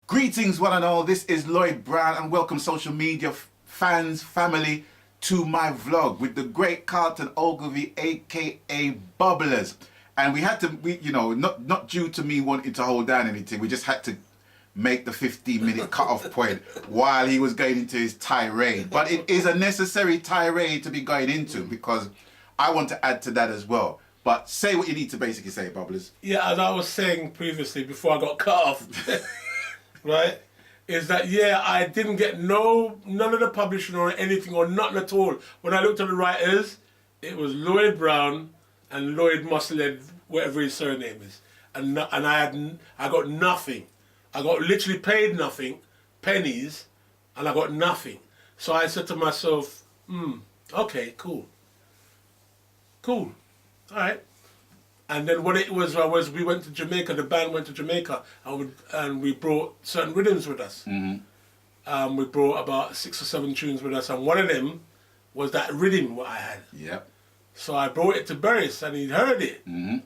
Greetings one and all, this is Lloyd Brown and welcome social media fans, family to my vlog with the great Carlton Ogilvie aka Bubblers. And we had to, not due to me wanting to hold down anything, we just had to make the 15-minute cut-off point while he was going into his tirade. But it is a necessary tirade to be going into because I want to add to that as well. But say what you need to basically say, Bubblers. Yeah, as I was saying previously before I got cut off, right, is that, yeah, I didn't get none of the publishing or anything or nothing at all. When I looked at the writers, it was Lloyd Brown and Lloyd Musselhead, whatever his surname is. And I got nothing. I got literally paid nothing, pennies, and I got nothing. So I said to myself, okay, cool. All right. And then what it was we went to Jamaica, the band went to Jamaica, and we brought certain rhythms with us. Mm-hmm. We brought about 6 or 7 tunes with us, and one of them was that rhythm what I had. Yep. So I brought it to Burris, and he heard it. Mm-hmm.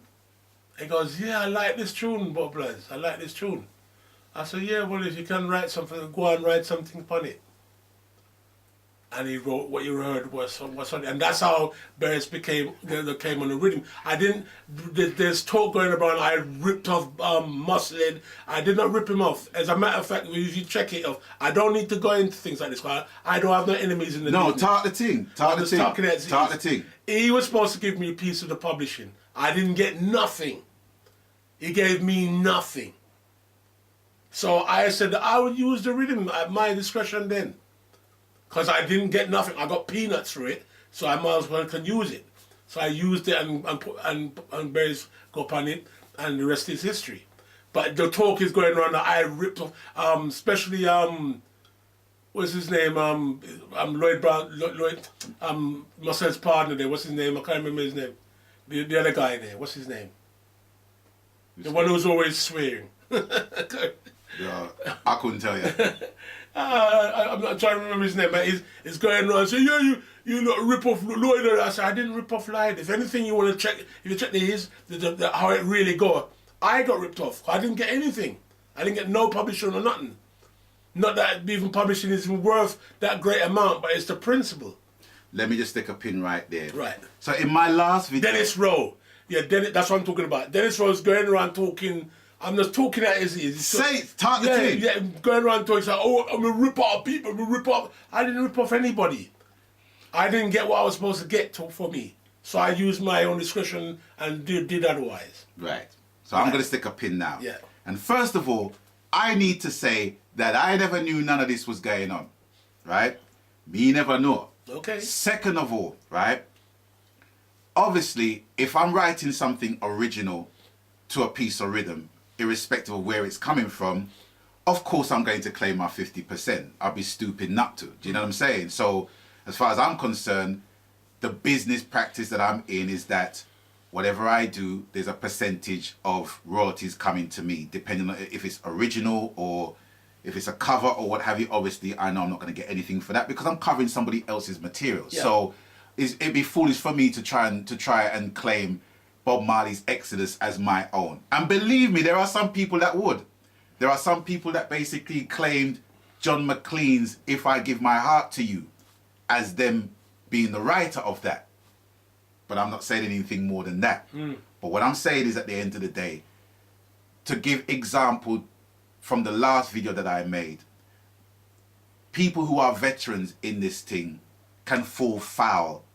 He goes, yeah, I like this tune, Bubblers. I like this tune. I said, yeah, well, if you can write something, go and write something upon it. And he wrote what you heard was on, and that's how Burris came on the rhythm. I didn't. There's talk going around. I ripped off Musselhead. I did not rip him off. As a matter of fact, if you check it off, I don't need to go into things like this. Because I don't have no enemies in the. No, business. talk the thing. Talk the thing. He was supposed to give me a piece of the publishing. I didn't get nothing. He gave me nothing. So I said that I would use the rhythm at my discretion then. Because I didn't get nothing. I got peanuts for it, so I might as well can use it. So I used it and Barry's got upon it, and the rest is history. But the talk is going around that I ripped off, especially, what's his name, Lloyd Brown, Musselhead's partner there, what's his name? I can't remember his name. The other guy there, what's his name? The one who's always swearing. Yeah, I couldn't tell you. I'm not trying to remember his name, but he's going around saying, yeah, you not rip off Lloyd. I said, I didn't rip off Lloyd. If anything you want to check, if you check the how it really go, I got ripped off. I didn't get anything. I didn't get no publishing or nothing. Not that even publishing is worth that great amount, but it's the principle. Let me just stick a pin right there. Right. So in my last video... Dennis Rowe. Yeah, that's what I'm talking about. Dennis Rowe's going around talking... I'm just talking at his ears. Talk the thing. Yeah, going around talking, like, oh, I'm going to rip off people, I'm going to rip off... I didn't rip off anybody. I didn't get what I was supposed to get for me. So I used my own discretion and did otherwise. Right. So I'm going to stick a pin now. Yeah. And first of all, I need to say that I never knew none of this was going on. Right? Me never know. Okay. Second of all, right? Obviously, if I'm writing something original to a piece of rhythm, irrespective of where it's coming from, of course I'm going to claim my 50%. I'll be stupid not to. Do you know what I'm saying? So as far as I'm concerned, the business practice that I'm in is that whatever I do, there's a percentage of royalties coming to me, depending on if it's original or if it's a cover or what have you. Obviously, I know I'm not going to get anything for that because I'm covering somebody else's material. Yeah. So it'd be foolish for me to try and claim Bob Marley's Exodus as my own. And believe me, there are some people that would. There are some people that basically claimed John McLean's If I Give My Heart to You as them being the writer of that. But I'm not saying anything more than that. But what I'm saying is at the end of the day, to give example from the last video that I made, people who are veterans in this thing can fall foul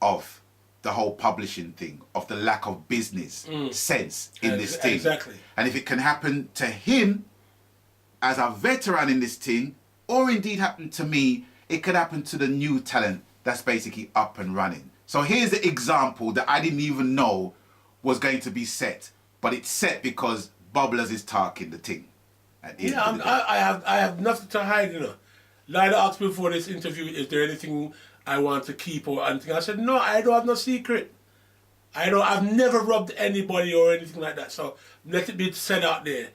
of the whole publishing thing, of the lack of business sense in this thing. Exactly. And if it can happen to him as a veteran in this thing, or indeed happen to me, it could happen to the new talent that's basically up and running. So here's the example that I didn't even know was going to be set, but it's set because Bubblers is talking the thing. Yeah, I have nothing to hide, you know. Lyda asked me before this interview, is there anything I want to keep or anything? I said, no, I don't have no secret. I've never robbed anybody or anything like that. So let it be said out there,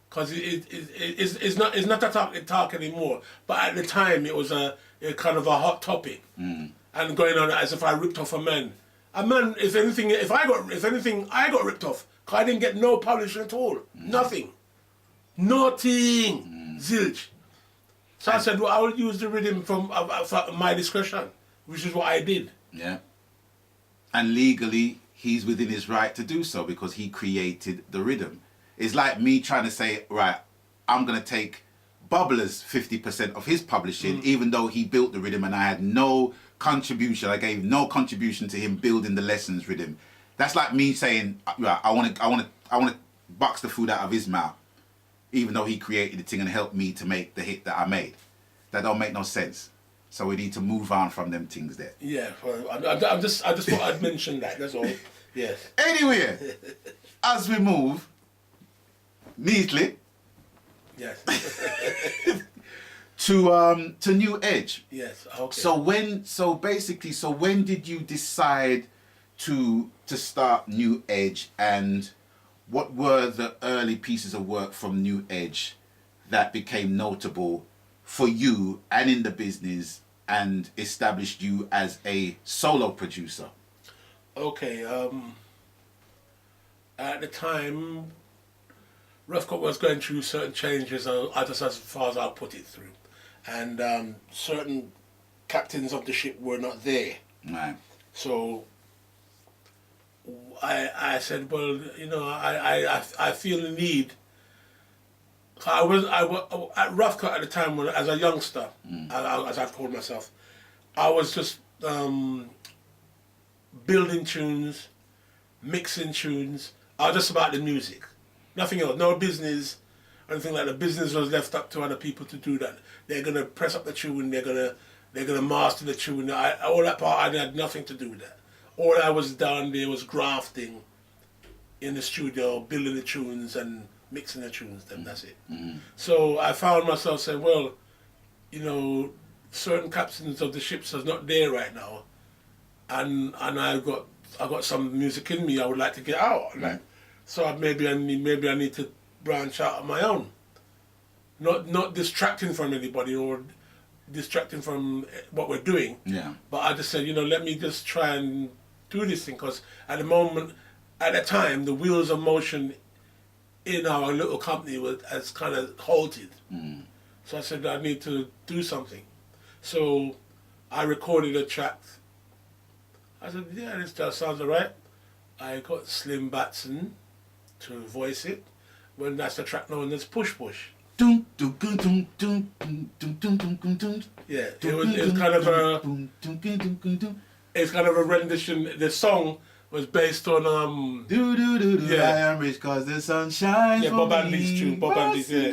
because it's not a talk anymore. But at the time, it was a kind of a hot topic, and going on as if I ripped off a man. A man, if anything, I got ripped off. Cause I didn't get no publishing at all, nothing. Zilch. So I said, well, I will use the rhythm from my discretion, which is what I did. Yeah. And legally, he's within his right to do so because he created the rhythm. It's like me trying to say, right, I'm going to take Bubblers 50% of his publishing, even though he built the rhythm and I had no contribution. I gave no contribution to him building the lessons rhythm. That's like me saying, right, I want to box the food out of his mouth, even though he created the thing and helped me to make the hit that I made. That don't make no sense. So we need to move on from them things there. Yeah, well, I just thought I'd mention that. That's all. Yes. Anyway, as we move neatly Yes. to New Edge. Yes. Okay. So when did you decide to start New Edge, and what were the early pieces of work from New Edge that became notable for you and in the business and established you as a solo producer? Okay. At the time, Rough Cut was going through certain changes, just as far as I'll put it through, and certain captains of the ship were not there. Right. So I said, well, you know, I feel the need. I was at Rough Cut at the time when, as a youngster, as I've called myself, I was just building tunes, mixing tunes. I was just about the music, nothing else. No business, or anything like that. Business was left up to other people to do that. They're gonna press up the tune. They're gonna master the tune. All that part, I had nothing to do with that. All I was down there was grafting in the studio, building the tunes and mixing the tunes. Then that's it. So I found myself saying, well, you know, certain captains of the ships are not there right now, and I got some music in me I would like to get out. Like, so maybe I need to branch out on my own, not distracting from anybody or distracting from what we're doing. Yeah. But I just said, you know, let me just try and do this thing, because at the time, the wheels of motion in our little company has kind of halted. So I said, I need to do something. So I recorded a track. I said, yeah, this just sounds alright. I got Slim Batson to voice it. When that's the track known as Push Push. Yeah, it was kind of a rendition. The song was based on I am rich cause the sun shines yeah, Bob Andy's tune. Bob Andy's, yeah.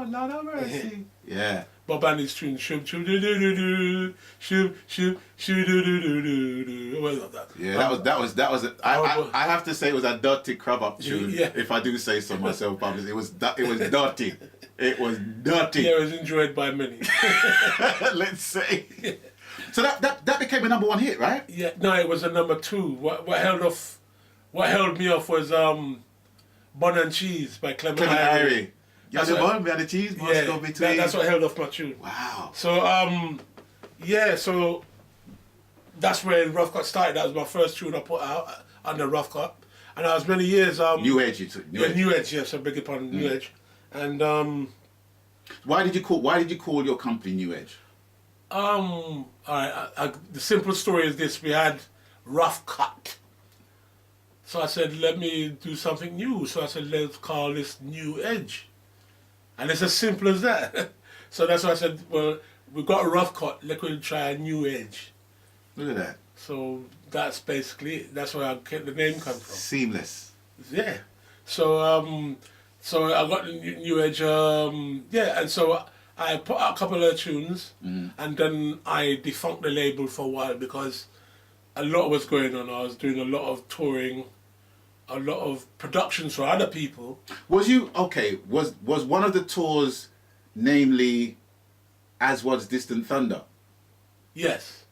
Lord of mercy. Yeah. Bob Andy's tune. Shoop shoop doo doo doo doo. Shoop shoop shoop doo doo doo doo doo. Well, like that. Yeah, that was. I have to say it was a dirty crab up tune. Yeah. If I do say so myself, it was dirty. It was dirty. Yeah, it was enjoyed by many. Let's say. So that became a #1 hit, right? Yeah, no, it was a #2. What held me off was Bun and Cheese by Clement Irie. You had the bun, we had the cheese, must go between. That's what held off my tune. Wow. So so that's when Rough Cut started. That was my first tune I put out under Rough Cut, and I was many years. New Edge, you took. New Edge, yes, I beg your pardon, New Edge, and Why did you call your company New Edge? all right. The simple story is this: we had Rough Cut. So I said, let me do something new. So I said, let's call this New Edge. And it's as simple as that. So that's why I said, well, we've got a Rough Cut, let's try a New Edge. Look at that. So that's basically it. That's where the name comes from. Seamless. Yeah. So I got the New Edge, and so I put out a couple of tunes, and then I defunct the label for a while because a lot was going on. I was doing a lot of touring, a lot of productions for other people. Was one of the tours, namely, As Was Distant Thunder? Yes.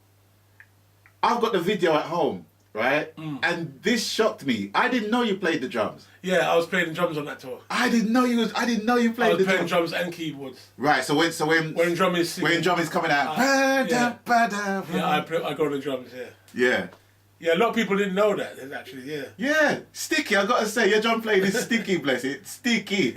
I've got the video at home, right? And this shocked me. I didn't know you played the drums. Yeah, I was playing drums on that tour. I didn't know you played the drums. I was playing drums and keyboards. Right. So when drum is singing, when drum is coming out, I go on the drums. Yeah. Yeah. Yeah, a lot of people didn't know that, actually, yeah. Yeah, sticky. I gotta say, your drum playing is sticky, bless it. Sticky.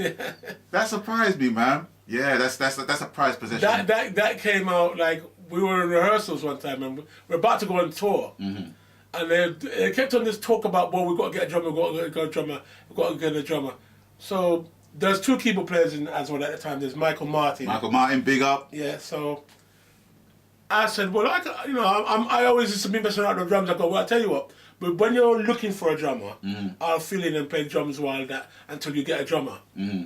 That surprised me, man. Yeah, that's a prized possession. That came out like we were in rehearsals one time and we're about to go on tour. Mm-hmm. And they kept on this talk about, well, we've got to get a drummer, we've got to get a drummer, we've got to get a drummer. So there's two keyboard players in as well at the time. There's Michael Martin. Michael Martin, big up. Yeah, so I said, well, I always used to be messing around with drums. I go, well, I tell you what, but when you're looking for a drummer, I'll fill in and play drums while that until you get a drummer. Mm-hmm.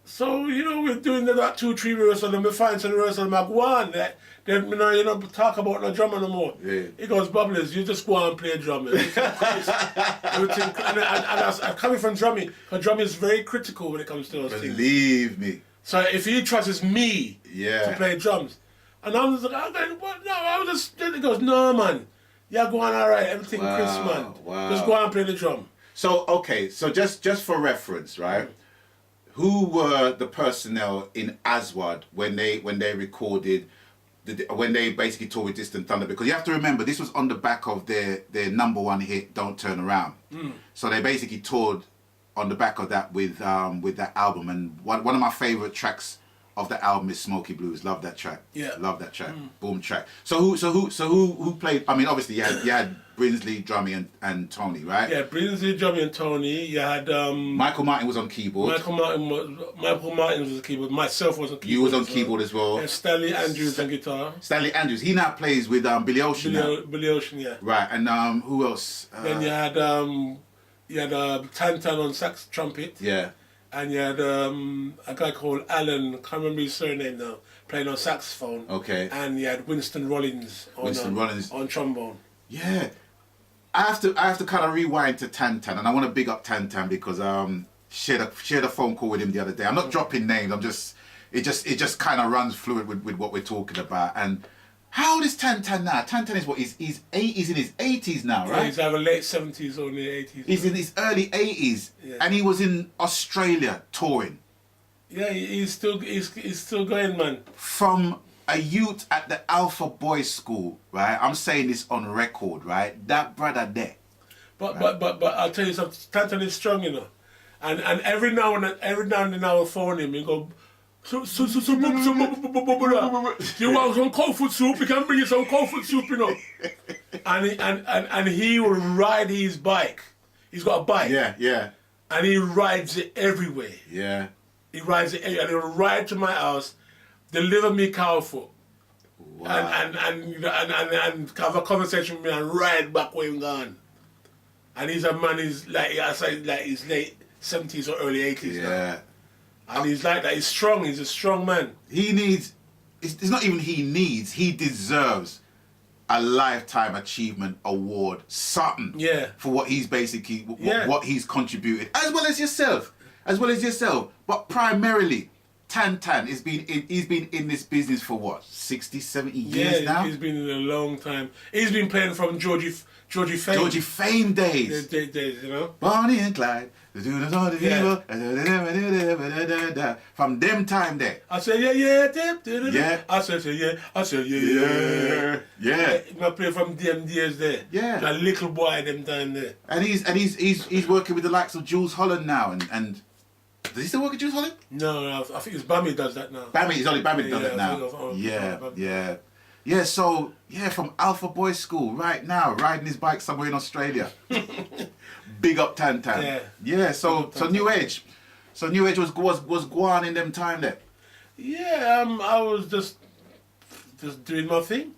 So, we're doing that 2-3 rehearsals and we find some rehearsals and I'm like, one, then you don't talk about no drummer no more. Yeah. He goes, Bubblers, you just go on and play drummer. Everything, I'm coming from drumming, because drumming is very critical when it comes to those things. Believe me. So if he trusts me to play drums, and I was like, what? No, I was just, he goes, no, man, you're going all right, everything crisp, man. Wow. Just go on and play the drum. So, okay, so just for reference, right? Who were the personnel in Aswad when they recorded, when they basically toured with Distant Thunder? Because you have to remember, this was on the back of their number one hit, Don't Turn Around. So they basically toured on the back of that with that album. And one of my favourite tracks of the album is Smoky Blues. Love that track. Yeah. Love that track. Boom track. So who played? I mean, obviously you had Brinsley drumming and Tony, right? Yeah, Brinsley drumming and Tony. You had Michael Martin was on keyboard. Michael Martin was on keyboard. Myself was on keyboard. You was on keyboard as well. Yeah, Stanley Andrews on guitar. Stanley Andrews. He now plays with Billy Ocean. Billy Ocean, yeah. Right, and who else? Then you had Tantan on sax trumpet. Yeah. And you had a guy called Alan, can't remember his surname now, playing on saxophone. Okay. And you had Winston Rollins on trombone. Yeah. I have to kind of rewind to Tantan, and I want to big up Tantan because shared a phone call with him the other day. I'm not dropping names. It just kind of runs fluid with what we're talking about. And how old is Tantan now? Tantan is what? He's in his 80s now, right? Yeah, he's either late 70s or late 80s. He's in his early 80s, and he was in Australia touring. Yeah, he's still going, man. From a youth at the Alpha Boys School, right? I'm saying this on record, right? That brother there. But I'll tell you something. Tantan is strong, and every now and then I'll phone him and go, you want some cold food soup? We can bring you some cold food soup, And he will ride his bike. He's got a bike. Yeah. And he rides it everywhere. Yeah. He rides it everywhere. And he'll ride to my house, deliver me cow food. Wow. And have a conversation with me and ride back where he's gone. And he's a man, he's like his late 70s or early 80s now. And he's like that. He's strong. He's a strong man. He needs. It's not even he needs. He deserves a lifetime achievement award. Something. Yeah. For what he's basically what he's contributed, as well as yourself. But primarily, Tantan he's been in this business for what, 60, 70 years now. He's been in a long time. He's been playing from Georgie Fame. Georgie Fame days. Days, Bonnie and Clyde. From them time there. I said yeah. I said yeah. I play from them days there. Yeah. A little boy them time there. And he's working with the likes of Jules Holland now and does he still work with Jules Holland? No, I think it's Bammy does that now. It's only Bammy does that now. Yeah, so from Alpha Boys School right now, riding his bike somewhere in Australia. Big up Tantan. Yeah, so New Age. So New Age was Guan in them time there. Yeah, I was just doing my thing.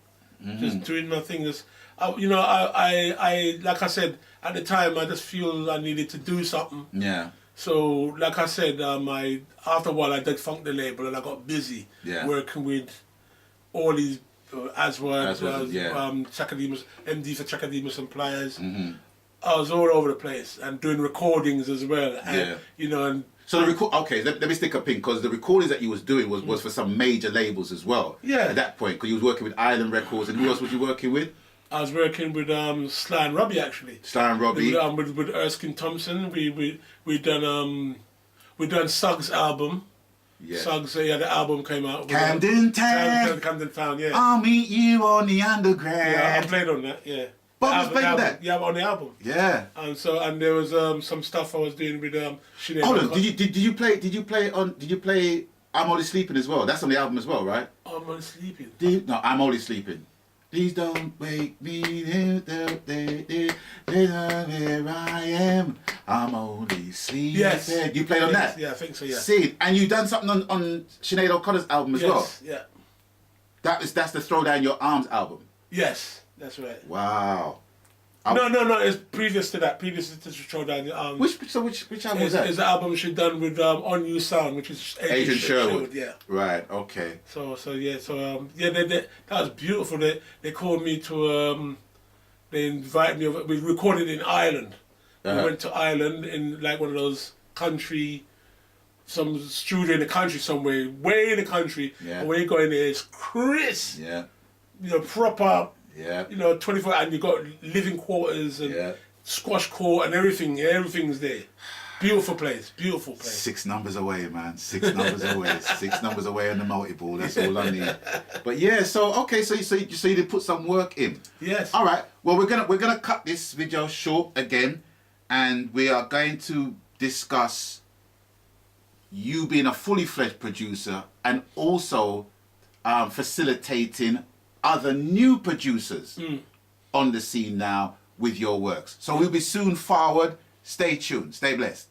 Just doing my thing. I like I said, at the time I just feel I needed to do something. Yeah. So, like I said, after a while I did funk the label and I got busy working with all these Aswad, Chakademus, MD for Chakademus and Pliers. I was all over the place and doing recordings as well. And, so let me stick a pin, because the recordings that you was doing was for some major labels as well. Yeah. At that point, because you was working with Island Records, and who else was you working with? I was working with Sly and Robbie actually. Sly and Robbie. With Erskine Thompson. We done Suggs' album. Yeah. Suggs, the album came out. Camden Town. Camden Town, yeah. I'll meet you on the underground. Yeah, I played on that, yeah. Bubbles played on that. Yeah, on the album. Yeah. And there was some stuff I was doing with Sinead. Hold on. Did you play I'm Only Sleeping as well? That's on the album as well, right? I'm Only Sleeping. No, I'm Only Sleeping. Please don't wake me here where I am. I'm only sleeping. Yes. You played on that? Yeah, I think so, yeah. See, and you done something on Sinead O'Connor's album as well? Yeah. That's the Throw Down Your Arms album? Yes, that's right. Wow. No, it's previous to that. Previous to Throw Down Your Arms. Which album was that? It's the album she done with On You Sound, which is Adrian Sherwood. Yeah. Right. Okay. That was beautiful. They called me to they invited me over. We recorded in Ireland. Uh-huh. We went to Ireland in like one of those some studio in the country somewhere, way in the country. Yeah. And when you go in there, it's crisp. Yeah. Proper. Yeah. 24, and you got living quarters and squash court and everything. Everything's there. Beautiful place. 6 numbers away, man. 6 numbers away. 6 numbers away on the multi-ball. That's all I need. But yeah, so you did put some work in. Yes. All right. Well, we're gonna cut this video short again, and we are going to discuss you being a fully fledged producer and also facilitating other new producers on the scene now with your works. So we'll be soon forward. Stay tuned. Stay blessed.